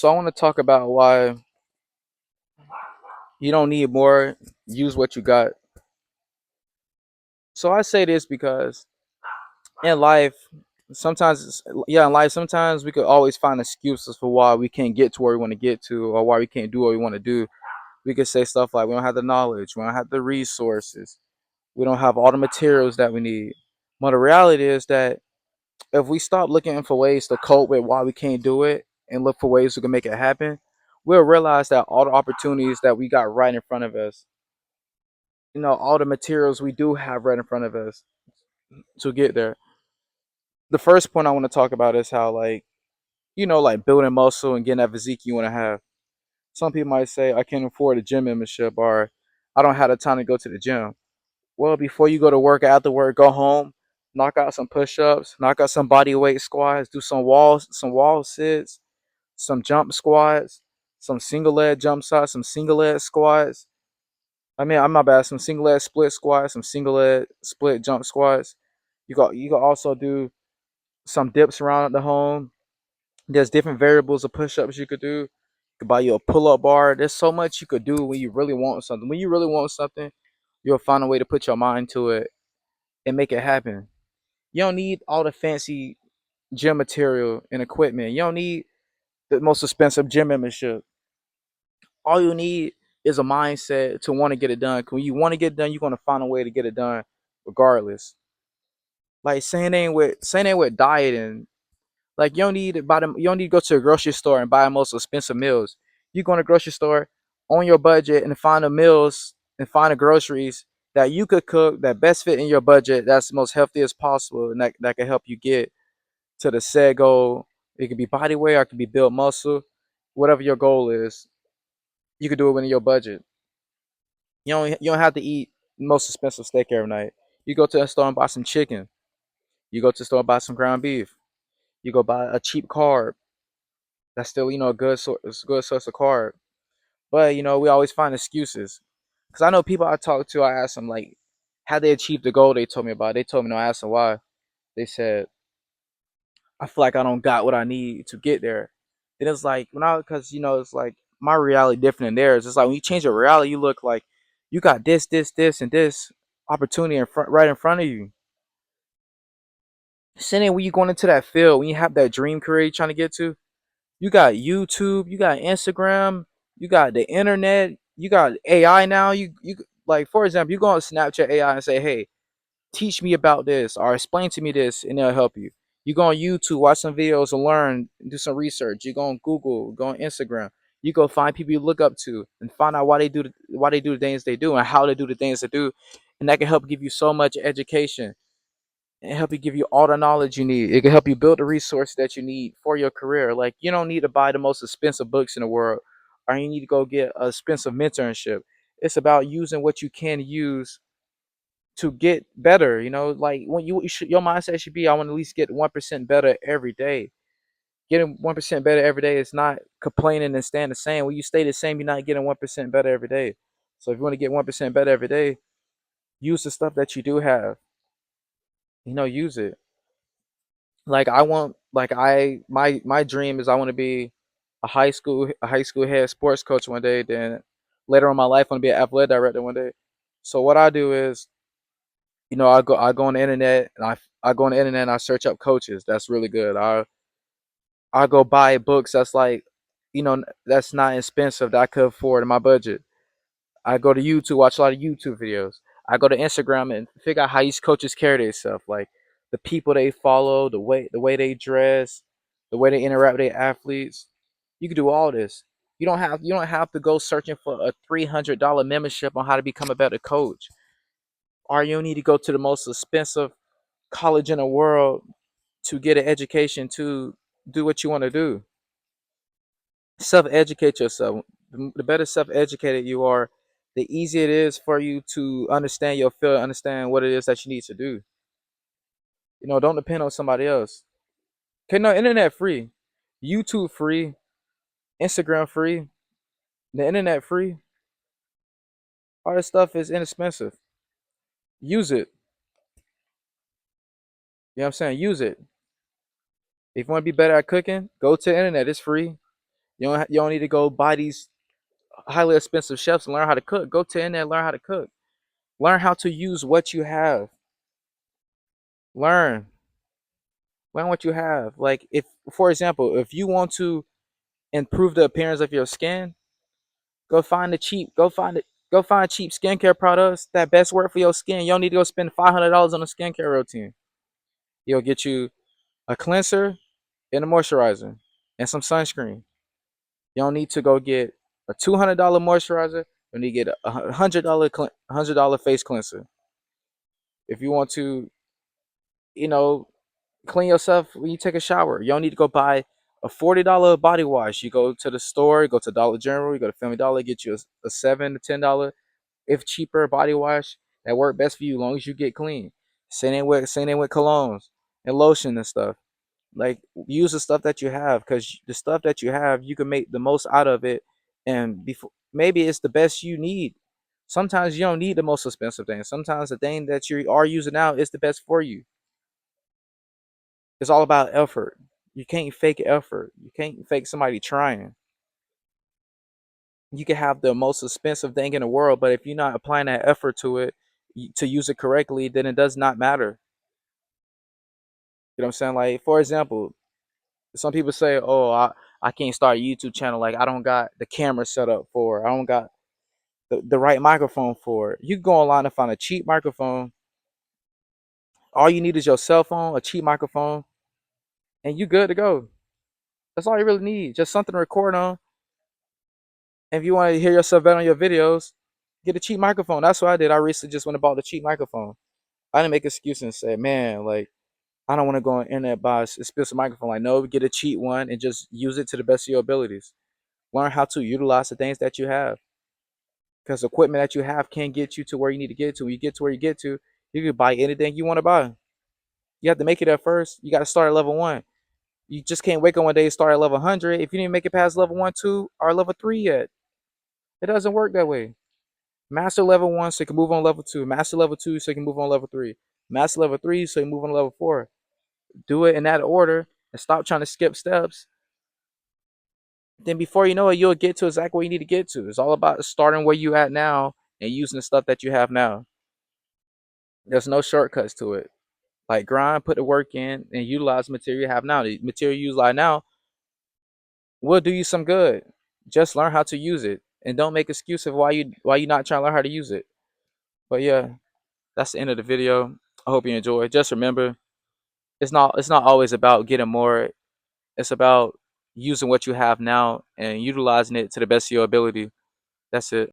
So I want to talk about why you don't need more. Use what you got. So I say this because in life, sometimes we could always find excuses for why we can't get to where we want to get to, or why we can't do what we want to do. We could say stuff like we don't have the knowledge, we don't have the resources, we don't have all the materials that we need. But the reality is that if we stop looking for ways to cope with why we can't do it and look for ways we can make it happen, we'll realize that all the opportunities that we got right in front of us, all the materials we do have right in front of us to get there. The first point I want to talk about is how, like, like building muscle and getting that physique you want to have. Some people might say, I can't afford a gym membership, or I don't have the time to go to the gym. Well, before you go to work, after work, go home, knock out some push-ups, knock out some body weight squats, do some wall sits, some jump squats, some single leg jump shots, some single leg squats. I'm not bad. Some single leg split squats, some single leg split jump squats. You can also do some dips around the home. There's different variables of push-ups you could do. You could buy you a pull-up bar. There's so much you could do when you really want something. When you really want something, you'll find a way to put your mind to it and make it happen. You don't need all the fancy gym material and equipment. You don't need the most expensive gym membership. All you need is a mindset to want to get it done. When you want to get it done, you're gonna find a way to get it done, regardless. Like saying ain't with dieting. Like you don't need to go to a grocery store and buy the most expensive meals. You go to a grocery store on your budget and find the meals and find the groceries that you could cook that best fit in your budget. That's the most healthy as possible, and that can help you get to the said goal. It could be body weight, or it could be build muscle, whatever your goal is. You could do it within your budget. You don't have to eat the most expensive steak every night. You go to the store and buy some chicken. You go to the store and buy some ground beef. You go buy a cheap carb. That's still a good source of carb. But we always find excuses. Cause I know people I talk to, I ask them like, how they achieved the goal they told me about. They told me no, I asked them why. They said, I feel like I don't got what I need to get there. Then it's like cause it's like my reality different than theirs. It's like when you change your reality, you look like you got this, and this opportunity right in front of you. Sitting when you going into that field, when you have that dream career you're trying to get to, you got YouTube, you got Instagram, you got the internet, you got AI now. You like for example, you go on Snapchat AI and say, hey, teach me about this or explain to me this, and they'll help you. You go on YouTube, watch some videos and learn, do some research. You go on Google, go on Instagram. You go find people you look up to and find out why they do the things they do and how they do the things they do, and that can help give you so much education and help you give you all the knowledge you need. It can help you build the resources that you need for your career. Like you don't need to buy the most expensive books in the world, or you need to go get a expensive mentorship. It's about using what you can use to get better. Like when your mindset should be, I want to at least get 1% better every day. Getting 1% better every day is not complaining and staying the same. When you stay the same, you're not getting 1% better every day. So if you want to get 1% better every day, use the stuff that you do have. Use it. Like I want, like my dream is I want to be a high school head sports coach one day. Then later on in my life, I want to be an athletic director one day. So what I do is, I go on the internet and I go on the internet and I search up coaches. That's really good. I go buy books that's like, that's not expensive that I could afford in my budget. I go to YouTube, watch a lot of YouTube videos. I go to Instagram and figure out how these coaches carry themselves, like the people they follow, the way they dress, the way they interact with their athletes. You can do all this. You don't have to go searching for a $300 membership on how to become a better coach, or you don't need to go to the most expensive college in the world to get an education to do what you want to do. Self-educate yourself. The better self-educated you are, the easier it is for you to understand your field, understand what it is that you need to do. Don't depend on somebody else. Okay, no, internet free, YouTube free, Instagram free, the internet free. All this stuff is inexpensive. Use it. You know what I'm saying? Use it. If you want to be better at cooking, go to the internet. It's free. You don't need to go buy these highly expensive chefs and learn how to cook. Go to the internet and learn how to cook. Learn how to use what you have. Learn. Learn what you have. Like if for example, if you want to improve the appearance of your skin, go find cheap skincare products that best work for your skin. You don't need to go spend $500 on a skincare routine. You'll get you a cleanser and a moisturizer and some sunscreen. You don't need to go get a $200 moisturizer. You need to get a $100 face cleanser. If you want to, you know, clean yourself when you take a shower, you don't need to go buy a $40 body wash. You go to the store, you go to Dollar General, you go to Family Dollar, get you a $7 to $10, if cheaper, body wash that work best for you, as long as you get clean. Same thing with colognes and lotion and stuff. Like use the stuff that you have, because the stuff that you have, you can make the most out of it, and before maybe it's the best you need. Sometimes you don't need the most expensive thing. Sometimes the thing that you are using now is the best for you. It's all about effort. You can't fake effort. You can't fake somebody trying. You can have the most expensive thing in the world, but if you're not applying that effort to it, to use it correctly, then it does not matter. You know what I'm saying? Like for example, some people say, "Oh, I can't start a YouTube channel. Like I don't got the camera set up for it. I don't got the right microphone for it." You can go online and find a cheap microphone. All you need is your cell phone, a cheap microphone, and you good to go. That's all you really need. Just something to record on. And if you want to hear yourself better on your videos, get a cheap microphone. That's what I did. I recently just went and bought a cheap microphone. I didn't make excuses and say, "Man, like I don't want to go on the internet buy a expensive microphone." Like, no, get a cheap one and just use it to the best of your abilities. Learn how to utilize the things that you have, because the equipment that you have can get you to where you need to get to. When you get to where you get to, you can buy anything you want to buy. You have to make it at first. You got to start at level one. You just can't wake up one day and start at level 100 if you didn't make it past level 1, 2, or level 3 yet. It doesn't work that way. Master level 1 so you can move on level 2. Master level 2 so you can move on level 3. Master level 3 so you can move on to level 4. Do it in that order and stop trying to skip steps. Then before you know it, you'll get to exactly where you need to get to. It's all about starting where you at now and using the stuff that you have now. There's no shortcuts to it. Like grind, put the work in, and utilize the material you have now. The material you utilize now will do you some good. Just learn how to use it, and don't make excuses of why you not trying to learn how to use it. But yeah, that's the end of the video. I hope you enjoy. Just remember, it's not always about getting more. It's about using what you have now and utilizing it to the best of your ability. That's it.